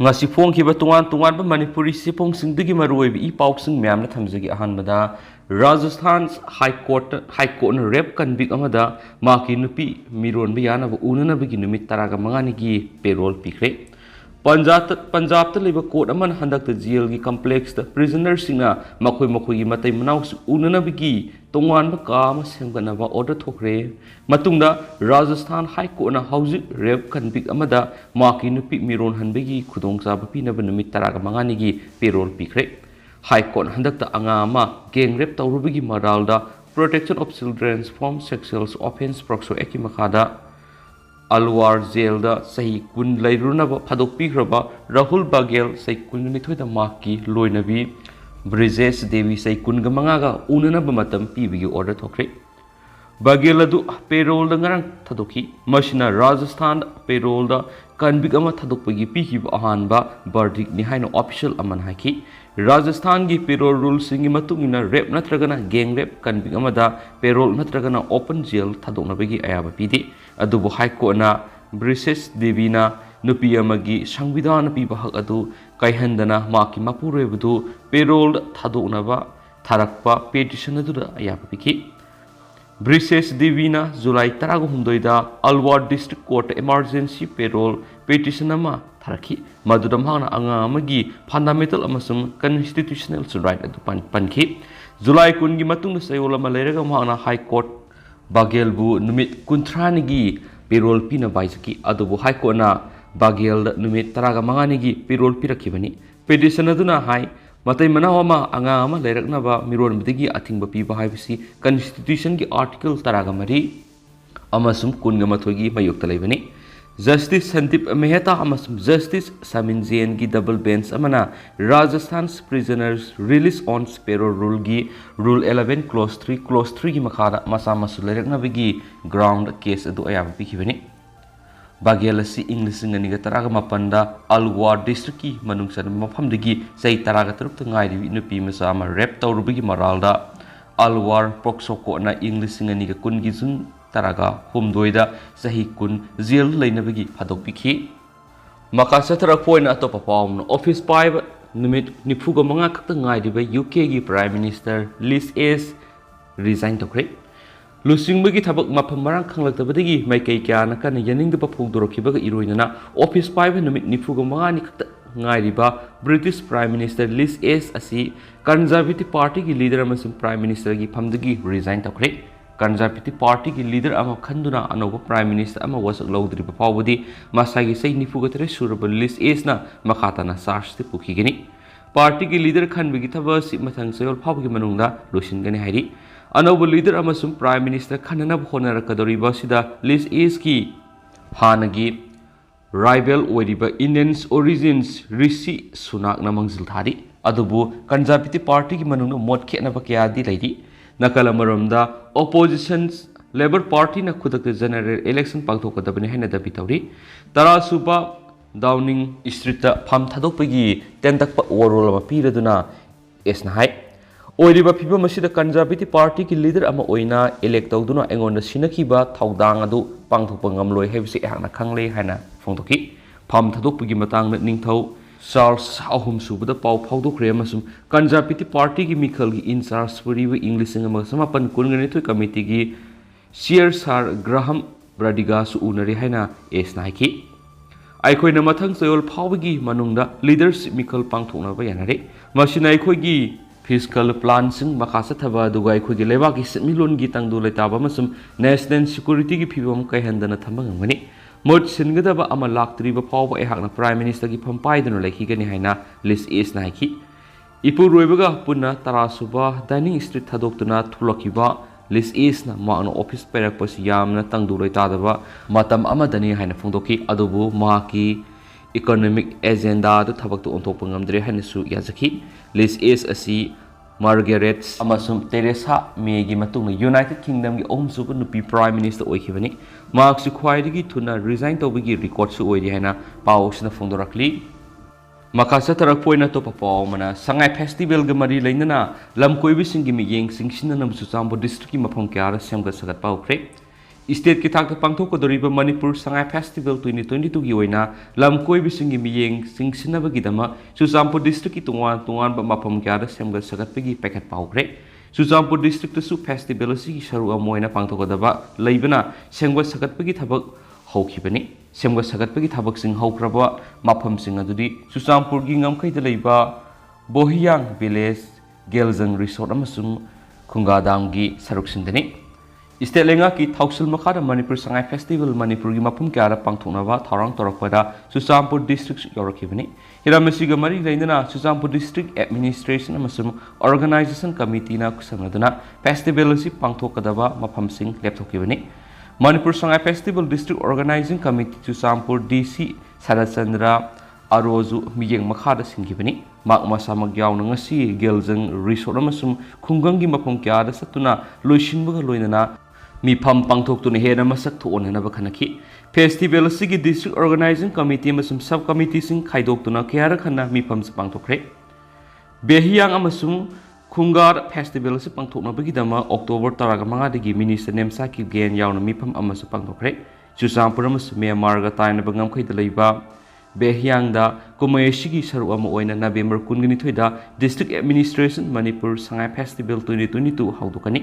ngasi phongkhiba tungan Manipuri siphongsingdagi maruoiba I pausing myamna thamjagi ahanbada Rajasthan High Court na rape convict amada maki nupi miron biyanaba unanabagi numit taraga mangani gi payroll pikre Punjab liba court aman handak the jail gi complex the prisoner singna makoi gi matai manau unanabagi tongwan ba ka ma sengana ba order thokre matungda Rajasthan High Court na hausi rape convict amada maki nupi miron hanbagi khudongsa ba pinaba numit taraga mangani gi payroll pikre High Court handakta angama gang rape tawrubigi maralda protection of children from sexual offense proxo ekimakada Alwar jail da sahi kun lairunaba phadok pikraba Rahul Bagel sahi kun nithoida maki loinabi Brijesh Devi sahi kun gamanga ga unanaba matam pibigi order thokre Bagel adu payroll da ngarang thadoki mashina Rajasthan payroll da convict ama thadokpagi pikiba ahanba verdict ni haino official aman haki Rajasthan ki payroll rules singi matungina rape natragana gang rape convict amada payroll natragana open jail thadoknabagi ayaba pidi adubu High Court na Brijesh Devi na nupi amagi sangvidhan piba hak adu kaihandana maki mapurebudu payroll thadoknaba tharakpa petition adu ayaba piki Brijesh Devi na July 16 da Alwar District Court emergency payroll petition ama tharaki madudam hangna anga amagi fundamental amasum constitutional right adu pankhi July 10 gi matung sayola malairaga hangna High Court Bagel bu numit kuntrani gi payroll pina baisaki adubu High Court na Bagel numit taraga mangani gi payroll pirakibani petition aduna hai matai manawama anga ama leiraknaba miron bidigi athingba piba haibisi constitution gi article taraga mari amasum kunga mathogi mayokta leibani Justice Sandip Mehta amasum Justice Samin Jain gi double bench amana Rajasthan's prisoners release on payroll rule gi rule 11 clause 3 gi makhada masa masu leiraknabigi ground case adu ayaba pikibani Bagelasi English ngani ga taraga mapanda Alwar district ki manungsan mafamdagi sai taraga tarup tangai ri nupi masa ama rap tawrubigi maralda Alwar proxoko na English ngani ga kun gi jun taraga humdoida sahi kun jail leinabagi phadok pikhi makasa tarak point atopa pawm office 5 numit nifuga manga khakta ngai ri ba UK gi prime minister Liz S resign tokre Lusing bagi thabak mapam marang khanglaktabadagi maikai kya na kan yaningda pa phugdorokibaga iroinana office 5 numit nifuga manga ni khakta ngai ri ba British prime minister Liz S asi Conservative party gi leader amasum prime minister gi phamdagi resign tokre Conservative Party ki leader ama khanduna anoba prime minister ama wasak lawdri pa pawdi masagi sei nifuga tere suraba Liz S na makata na SARS te pukhigini party ki leader khan bigi thaba si mathang sayol phawgi manungda losin gani hairi anoba leader amasum prime minister khanana bhonara kadori basida Liz S ki hanagi rival oiriba Indians origins Rishi Sunak na mangjil thari adubu Conservative Party ki manungna mot khena ba kya di lairi Nakalamarumda opposition's Labour Party na kudak general election pangthokadabani haina dabi tawri tara suba Downing Street ta pham thadokpagi tentakpa warol ma piraduna esna hai oiriba phiba masida Conservative Party ki leader ama oina elect tawduna engonda sinakiba thaudang adu pangthokpa ngamloi hebsi ehna khangle haina phongthoki pham thadokpagi matangna ningthau Charles ahum subada pau phawdokre amasum Conservative Party gi mikhal gi in charge puriba English ngama samapan kunngani thoi committee gi Sir Sir Graham Bradiga su unari haina esna ki aikoi na mathang sayol phawgi manungda leadership mikhal pangthokna ba yanare masina aikoi gi fiscal plan sing makasa thaba dugai khoi gi leba gi semilon gi tangdu letaba amasum national security gi phibam kai handana thambang ngani Mot singadaba ama laktriba pawba ehakna prime minister gi phampaidanu lekhigani haina Liz S naiki ipu roibaga punna tarasuba dining street thadoktuna thulakiba Liz S na maano office perakpas yamna tangduloi tadaba matam amadani haina phongdoki adubu maki economic agenda du thabak tu onthokpa ngamdre haina su yazaki Liz S asi Margaret amasum Teresa May gi matungna United Kingdom gi ohumsuba nupi prime minister oikhibani mark su khwaidagi thuna resign tawbagi record su oidi haina pawsna phongdorakli makasa tarak poina to papaw mana sangai festival ga mari leinana lamkoibi singi mi yeng singsinna namsu chambo district ki mafam kyara semga sagat pawkre state की थाक पांथोकदोरिबा Manipur Sangai festival 2022 की ओइना lump कोइबिसिंगी मियेंग सिंगसिनबगीदमा चुचामपुर district की तुंगान मफम क्यादा सेमगत सगतपगी packet पाउग्रे चुचामपुर district तसु festival की सरू अमोइना पांथोकदबा लैबना सेमगत सगतपगी थबक हौखिबनी सेमगत सगतपगी थबकसिंग हौख्रबा मफमसिंग अदुदि चुचामपुर की ngамखैदा लैबा बोहियांग village गेलजंग resort अमसुंग खुंगादाम की सरुकसिंदनी state लेंगा की थौसल मखादा मणिपुर संगाई फेस्टिवल मणिपुर की मफम क्यादा पांथोकनबा थौरांग तोरकपदा चुचामपुर डिस्ट्रिक्ट यौरखिबनी हिरामसिगा मरी लैना चुचामपुर डिस्ट्रिक्ट एडमिनिस्ट्रेशन अमसुंग ऑर्गेनाइजेशन कमिटीना कुसंगदना फेस्टिवल असि पांथोकदबा मफमसिंग लेपथोकिबनी Manipur Sangai festival district organising committee Churachandpur DC Sharatchandra अरोजु मियेंग मखादा सिंगिबनी माक मसामक यावना ngasi गेलजंग रिसोर्ट अमसुंग खुंगंगी मफम क्यादा सतुना लोइसिनबगा लोइनना मिफम पांथोकतुना हेना मसक थोननबा खनखि फेस्टिवल सिगी डिस्ट्रिक्ट ऑर्गेनाइजिंग कमिटी अमसुंग सब कमिटी सिंग खाइदोक्तुना क्यारा खन्ना मिफम से पांथोखरे बेहियांग अमसुंग खुंगार फेस्टिवल से पांथोकनबगीदमा अक्टोबर 15 दगी मिनिस्टर नेमसा की गेन यावना मिफम अमसु पांथोखरे चुचामपुर अमसु म्यांमारगा तायनबा ngамखैदा लैबा बेहियांगदा कुमयसिगी सरू अमा ओइना नवेम्बर 19 दा district administration Manipur Sangai festival 2022 हौदोकनी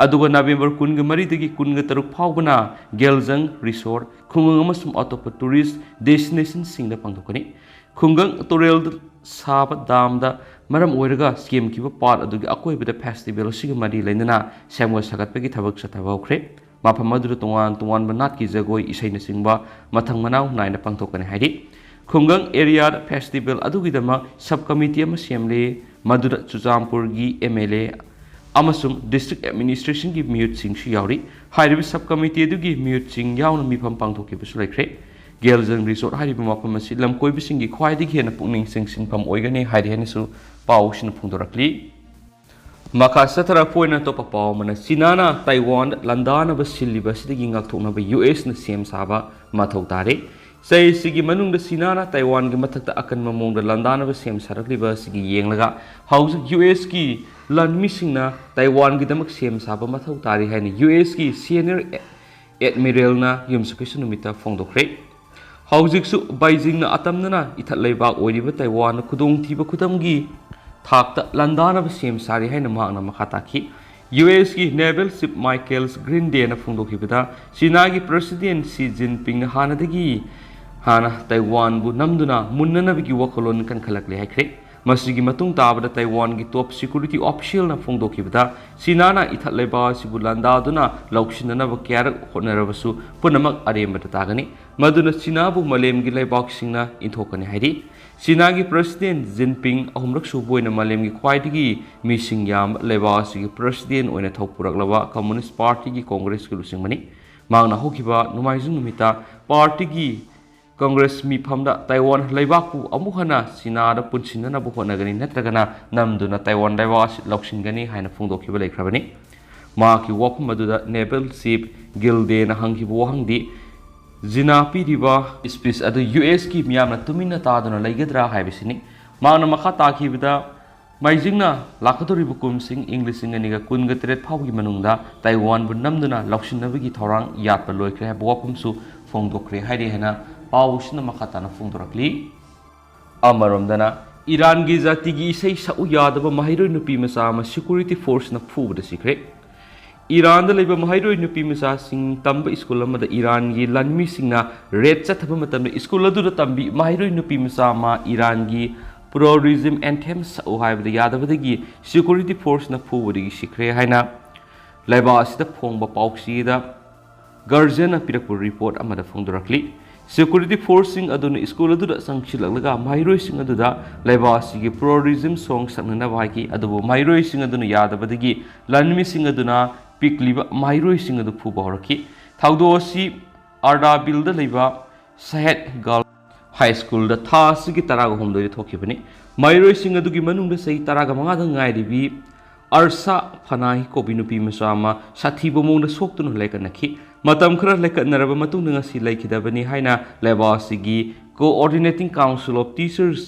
अदुगा नवेम्बर 19 दगी 13 फावबना गेलजंग रिसोर्ट खुंगंग अमसुंग अतोप टूरिस्ट डेस्टिनेशन सिंगदा पांथोकनी खुंगंग तोरेल साब दामदा मरम ओइरगा स्कीम किबा पार्ट अदुगी अकोइबदा फेस्टिवल सिगा मरी लैनना सेमगो सगतपगी थबक सथाबौख्रे माफम अदुदा तोंगान बनात की जगोई इसेना सिंगबा मथंग मनाव नाइना पांथोकनी हाइदि खुंगंग एरिया फेस्टिवल अदुगिदमा सब कमिटी अमा सेमले मदुदा चुचामपुर की एमएलए अमसुंग डिस्ट्रिक्ट एडमिनिस्ट्रेशन की मियुट सिंगसु यावरी हाइरिबि सब कमिटी अदुगी मियुट सिंग यावना मिफम पांथोकिबसु लैख्रे गेलजंग रिसोर्ट हाइरिबि मफम असि लम कोइबिसिंगी ख्वाइदिगी हेना पुकनिंग सिंगसिंगफम ओइगनि हाइरिहेनसु पाउसिन फुंदोरक्ली मखा सथरपोइना तोपा पाउ मना चीनाना Taiwan लंदानबा सिल्लिबसिदगी ngakthoknaba US na sem saba mathau tare sei sigi manungda China Taiwan gi mathakta akan mamongda landana sem sarakliba sigi yenglaga house US ki lanmi singna Taiwan gi damak sem saba mathau tari haini US ki senior admiral na yumsukisu numita phongdokre housing su Beijing na atamna ithatlaiba oiriba Taiwan khudong thiba khudamgi thakta landana sem sari haina mahna makhataki US की naval ship माइकल्स ग्रीन डे ना फोंदोखिबदा चीना की president Xi Jinping ना हाना Taiwan बु नमदुना मुन्ननबगी वखलोन कनखलकले हाइख्रे मसिगी मतुंग ताबदा ताइवान की टॉप सिक्योरिटी ऑफिशियल ना फोंदोखिबदा चीना ना इथलेबा सिबु लंदादुना लौक्सिनना बक्यार होनरबसु पुनमक अरेमबदा तागनी मदुना चीना बु मलेम की लेबाक सिंगना इंथोकने हाइरि चीना की प्रेसिडेंट जिनपिंग अहुमरक सुबोइना मलेम की ख्वाइदगी मिसिंग याम लेबासी प्रेसिडेंट ओइना थौपुरकलबा कम्युनिस्ट पार्टी की कांग्रेस की लुसिंगमनी मांगना होखिबा नुमाइजुंग नुमिता पार्टी की कांग्रेस मिफमदा ताइवान लेबाकु अमुहना चीनादा पुनसिननाबु होनगनी नत्रगना नमदुना ताइवान लेबास लौसिंगनी हाइना फोंदोखिबा लेख्रबनी माकी वफम मदुदा नेवल शिप गिल्डे ना हंगिबो वहंगदी जिना पीरिबा स्पीच अदु US की मियामना तुमिना तादुना लैगद्रा हाइबिसिनी मांगना मखा ताखिबदा माइजिंगना लाखदोरिबु कुमसिंग इंग्लिशिंग अनिगा कुनगा तेरेट फावगी मनुंगदा ताइवान बु नमदुना लौसिनबगी थौरांग यातपा लोइख्रे हाइबो वफमसु फोंदोख्रे हाइरि हेना पाउसिना मखाताना फोंदोरक्ली अमरोमदना ईरान की जाति की इसे सउ यादब माहेiloi नुपीमचा अमा सिक्योरिटी फोर्स ना फुबदा सिख्रे ईरान दा लेबा माहेiloi नुपीमचा सिंग तंब स्कूल अमदा ईरान की लनमी सिंगना रेड चथब मतम स्कूल अदुदा तंबी माहेiloi नुपीमचा अमा ईरान की प्रोरिज्म एंथेम सउ हाइबदा यादबदगी सिक्योरिटी फोर्स ना फुबदगी सिख्रे हाइना लेबा असिदा फोंबा पाउक्सीदा गार्जियन पिरकपुर रिपोर्ट अमदा फोंदोरक्ली सिक्योरिटी फोर्सिंग अदुना स्कूल अदुदा संगसिलगलगा माहेiloi सिंग अदुदा लेबासी की प्रोरिज्म सोंग सकनना बाकी अदुबो माहेiloi सिंग अदुना यादबदगी लनमी सिंग अदुना पिकलिबा माहेiloi सिंग अदु फुबा हरकी थाउदोसी आर्डाबिल दा लेबा सहेद गर्ल हाई स्कूल दा थासिगी तरागा होमदोय थोखिबनी माहेiloi सिंग अदुगी मनुंग सही तरागा मंगा दा ngairibi अर्सा फनाही कोबी नुपी मचामा साथीबो मोंग सोक्तुन लेकनखी मतम खरा लेकनरब मतुंग ngasi लेखिदबनी हाइना लेबासिगी coordinating council of teachers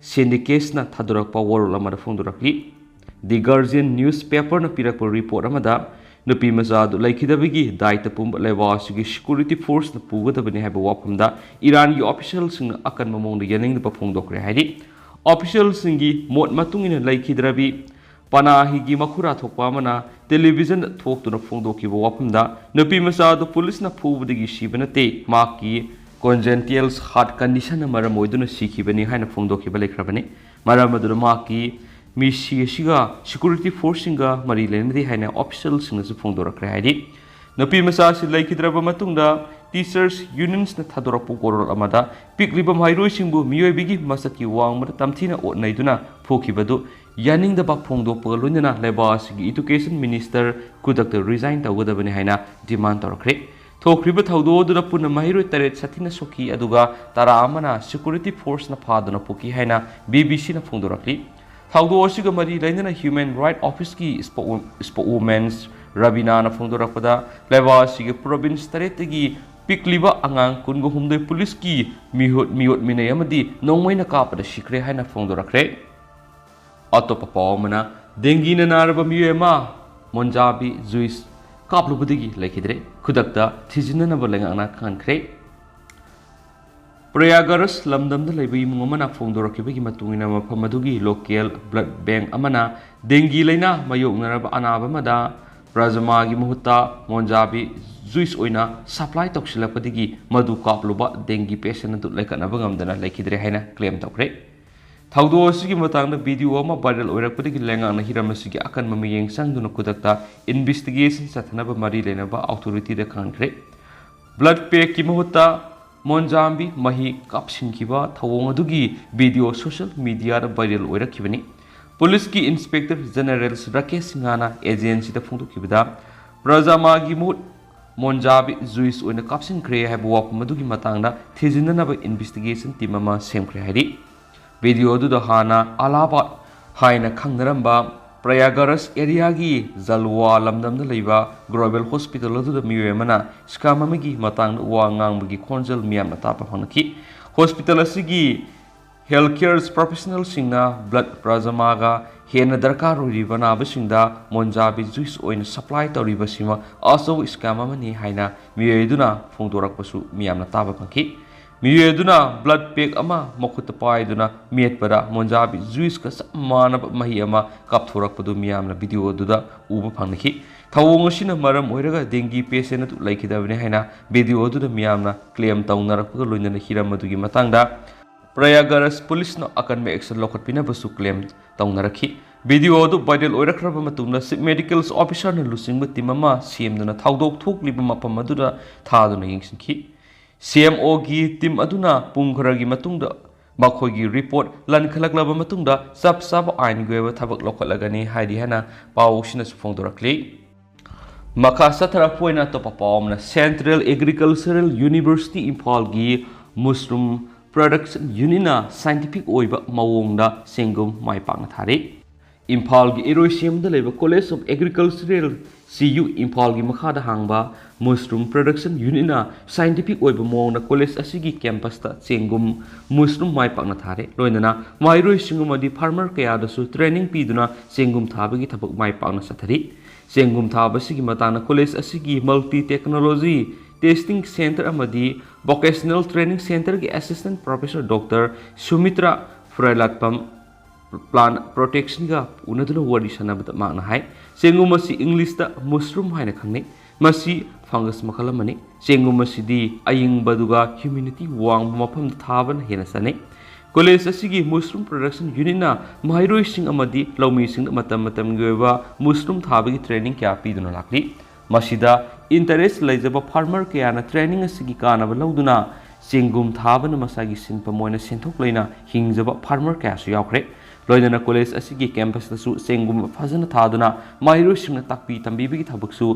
syndicates ना थादरक पावर लमदा फोंदरकली दि गार्जियन न्यूज़पेपर ना पिरकप रिपोर्ट अमदा Nupimacha du laikhidabagi daita pumba lewasigi security force na pugadabani haiba wafamda Iran gi official sing akan mamong da yaning da phongdokre haidi official singi mot matungina laikhidrabi Panahi gi makhura thokpa mana television thok tuna phongdoki ba wafamda Nupimacha du police na phubadagi shibanate maki congenital heart condition maram oiduna sikhibani haina phongdoki ba lekrabani maram aduna maki Misi Shiga security force singa mari lenadi haina official singna su phongdorakre haidi Nupimacha si laikhidraba matungda teachers unions na thadorappu korol amada pikliba maheiloi singbu miyoibigi masaki wangmada tamthina otnaiduna phokibadu yaninda ba phongdokpa loinana lebasigi education minister kudakta resign tawgadabani haina demand torakre thokriba thawdo duna punna maheiloi taret sathina soki aduga tara amana security force na phaduna poki haina BBC na phongdorakli Thaudo asiga mari lainana Human Rights Office ki spokeswoman Rabina na phongdorakpada leba asiga province taretagi pikliba angang kungo humde police ki mihot minay amadi nongmay na kapada sikre haina phongdorakre atopa pawmana dengi na naraba miyema monjabi juice kaplubudigi laikhidre khudakta thijina na balenga na khankre Prayagaras lamdamda laiba imung amana phongdorakibagi matungina mafam adugi local blood bank amana dengi laina mayoknaraba anaba mada rajamagi muhutta monjabi juice oina supply toksilapadigi madu kapluba dengi patient adu laikanaba ngamdana laikhidre haina claim tokre thaudo asigi matangda video ama viral oirakpadigi lengana hiramasigi akan mamiyeng sangduna kudakta investigation sathanaba mari lenaba authority da khankre blood pack ki muhutta Monjambi mahi kapsinkiba thawong adugi video social media da viral oirakibani police ki inspector general Rakesh Singhana agency da phongdokibada Rajamagi mut Monjabi juice oina kapsin kre haiba wapam adugi matangda thijinanaba investigation team ama semkre haidi video adu da hana Allahabad haina khangnaramba Prayagaras area gi Jalwa lamdamda leiba Global Hospital adu da miyemana skamamagi matang wa ngangbagi khonjal miyam na tapa phangki hospital asigi healthcare professional singna blood plasma hena darkar ribana basingda monjabi juice oin supply toriba sima aso skamamani haina miyeduna phongdorakpasu miyam na tapa phangki Miyeduna blood pack ama makuta paiduna mietpada monjabi juice ka samana mahi ama kapthorakpadu miyamna video duda uba phangni thawong asina maram oiraga dengi patient atu laikhidabne haina video duda miyamna claim tawnarakpa loinana hiramadui matangda Prayagaras police no akan me action lokhatpina basu claim tawnarakhi video du viral oirakraba matungna medical officer na lusingba timama semduna thawdok thokliba mapam adura thaduna yingsinki CMO gi team aduna pungkharagi matungda makhogi report lan khalaklaba matungda sab ain goeba thabak lokhalagani haidi hana pawsina phongdorakli makha sathara poina to papawmna Central Agricultural University Imphal gi mushroom production unina scientific oiba mawongda sengum maipakna thari Imphal gi Eroisium da leba College of Agricultural CU Imphal gi makha da hangba mushroom production unina scientific oiba mawongda college asigi campus ta sengum mushroom maipakna thare loinana maheiloi singumadi farmer kaya da su training piduna sengum thabagi thabak maipakna sathari sengum thabasigi matana college asigi multi technology testing center amadi vocational training center gi assistant professor Dr. Sumitra Frailatpam plant protection ga unaduna wadi sanabata magna hai sengum masi English ta mushroom haina khangne masi fungus makalamani sengum masi di aying baduga community wang mafam thaban hena sane college asigi mushroom production unina maheiloi sing amadi laumi sing matam goeba mushroom thabagi training kya piduna lakli masida interest leijaba farmer kya na training asigi kana lauduna sengum thabana masagi sinpa moina senthok leina hingjaba farmer kya su yaukre loinana college asigi campus tasu sengum fazana thaduna maheiloi singna takpi tambibigi thabaksu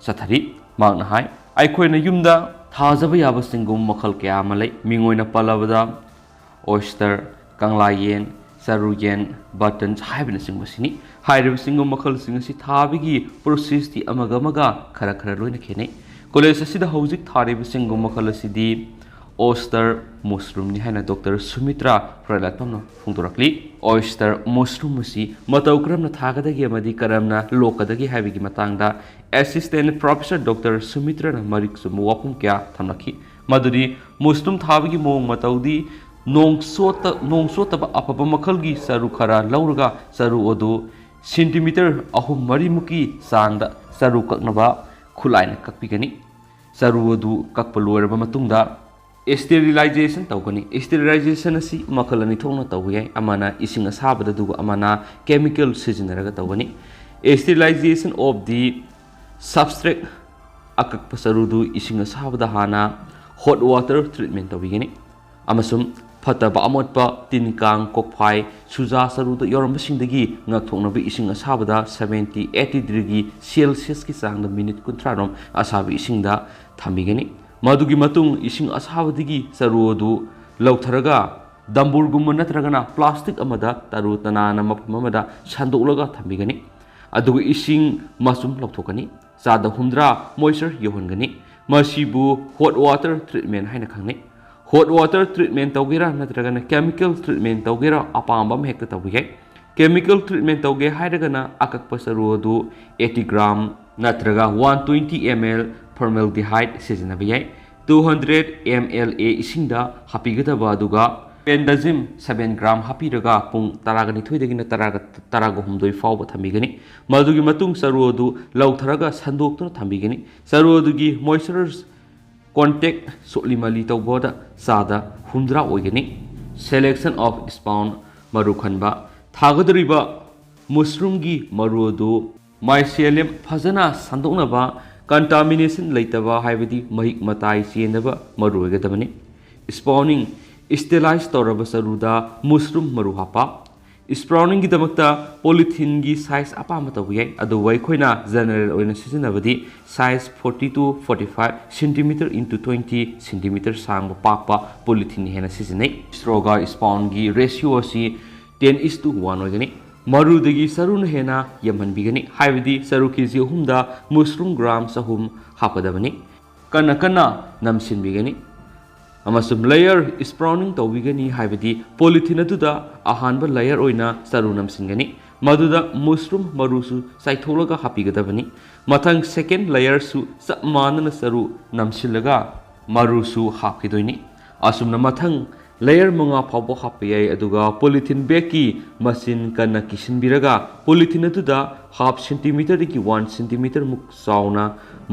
sathari magna hai aikhoina yumda thajaba yaba sengum makhal kya malai mingoina palabada oyster kanglayen saruyen buttons haibna singbasini hairib singum makhal singasi thabigi process ti amaga khara loina khene college asida hojik tharib singum makhal asidi oyster mushroom ni haina Dr. Sumitra Pralatpamna phongdorakli oyster mushroom asi matau karamna thagadagi amadi karamna lokadagi habigi matangda assistant professor Dr. Sumitra na marik sum wapum kya thamlaki maduri mushroom thabigi mong mataudi nong sota ba apaba makhalgi saru khara lauraga saru odu centimeter ahum mari muki sangda saru kaknaba khulaina kakpigani saru odu kakpaloraba matungda sterilization tawgani sterilization asi makalani thongna tawgai amana ising asabada du amana chemical sizinaraga tawgani sterilization of the substrate akakpa saru du ising asabada hana hot water treatment tawigani amasum fataba amotpa tinkang kokphai suja saru da yorambasingdagi ngakthoknabi ising asabada 70-80 degree celsius ki sangda minute kuntrarom asabi isingda thamigani madugi matung ising asabadigi saru du lautharaga dambur natragana plastic amada taru tanana mapamada sandolaga thamigani adugu ising masum lauthokani sada humdra moisture yohongani masibu hot water treatment haina khangni hot water treatment tawgira natragana chemical treatment tawgira apamba hekta tawige chemical treatment tawge hairagana akakpa saru du 80 gram natraga 120 ml formaldehyde sizinabiyai 200 ml isingda hapigadaba aduga pendazim 7 gram hapiraga pung taragani thoidagina taraga humdoi fawba thamigani madugi matung saru du lautharaga sandoktuna thambigani saru dugi moisture contact solimali tawboda sada humdra oigani selection of spawn maru khanba thagadriba mushroom gi maru du mycelium phajana sandoknaba contamination leitaba haibadi mahik matai chenaba maru oigadabani spawning sterilize toraba saruda mushroom maru hapa spawning gi damakta polythene gi size apama tawiyai adu wai khoina general oina sizinabadi size 40 to 45 cm into 20 cm sang pakpa polythene hena sizinai stroga spawn gi ratio asi 10:1 oigani maru dagi sarun hena yamhanbigani haibadi saru kg humda mushroom gram sahum hapadabani kana namsinbigani amasum layer spawning tawigani haibadi polythene aduda ahanba layer oina saru namsingani maduda mushroom marusu saitholaga hapigadabani mathang second layer su samana saru namsilaga marusu hapkidoini asumna mathang layer manga phawbo hapiyai aduga polythene bag ki machine kana kisinbiraga polythene aduda half centimeter ki 1 centimeter muk sauna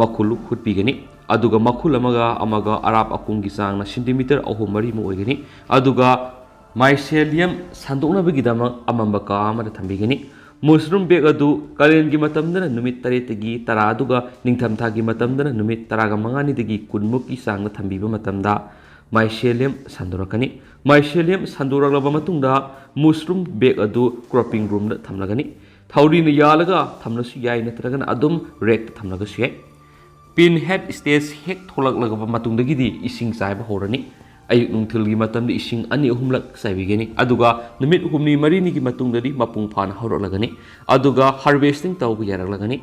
makhulu khutpigani aduga makhul amaga arab akungi sangna centimeter ahum mari mu oigani aduga mycelium sandokna bigidama amamba ka amada thambigani mushroom bag adu kalen gi matamdana numit 3 tagi tara aduga ningtham thagi matamdana numit 15 tagi kunmuk ki sangna thambiba matamda mycelium sandorakani mycelium sandoraglaba matungda mushroom bag adu cropping room da thamlagani thauri na yalaga thamnasu yai natragana adum rack thamlaga sye pinhead stage hek tholak lagaba matungdagidi ising saiba horani ayuk nungthilgi matamda ising ani ahumlak saibigani aduga numit humni marini gi matungdadi mapung phana horolagani aduga harvesting tawbu yaraglagani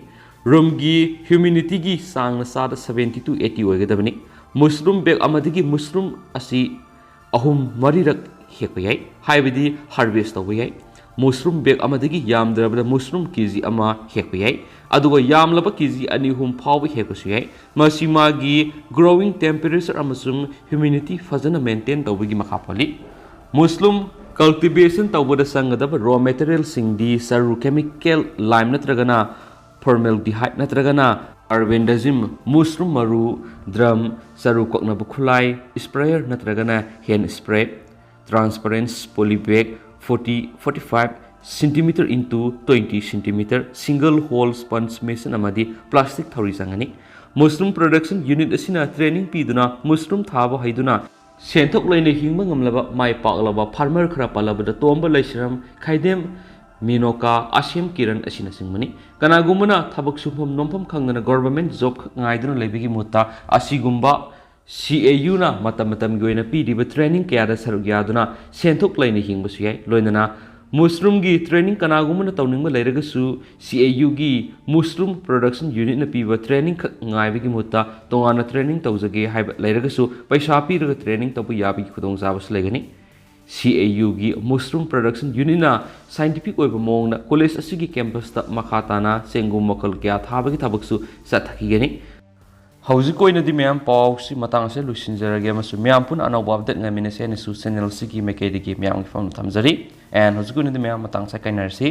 room gi humidity gi sangna sada 70 to 80 oigadabani mushroom bag amadigi mushroom asi ahum marirak hekpayai haibadi harvest tawbayai mushroom bag amadigi yamdrabada mushroom kg ama hekpayai aduga yamlaba kg ani hum phawba hekpasuyai masimagi growing temperature amasum humidity fazana maintain tawbagi makhapali mushroom cultivation tawbada sangadaba raw material singdi saru chemical lime natragana formaldehyde natragana arbendazim mushroom maru drum saru koknabu khulai sprayer natragana hand spray transparent polybag 40-45 cm into 20 cm single hole sponge mason amadi plastic thori sangani mushroom production unit asina training piduna mushroom thaba haiduna senthok laina hingma ngamlaba mai paklaba farmer khara palabada tomba laisiram khaidem minoka asim kiran asina singmani kanagumana thabak sumham nompham khangna government job ngaiduna lebigi mutta asigumba CAU matam goina pidi training kaya da sarugya duna senthok laina hingbasu yai loinana mushroom gi training kanagumana tawningma leiragasu CAU gi mushroom production unit na piba training khak ngai gi mutta tongana training tawjage haiba leiragasu paisa piraga training tabu yabi khudong jabas legani CAU gi mushroom production unit na scientific oiba mong na college asigi campus ta makhatana sengum makal kya thabagi thabaksu sathaki gani hauji koina di myam paw si matang se lusinjarage masu myam pun anawba update ngamine se ne su channel sigi mekedi gi myam gi phone thamjari and hauji koina di myam matang sa kainar si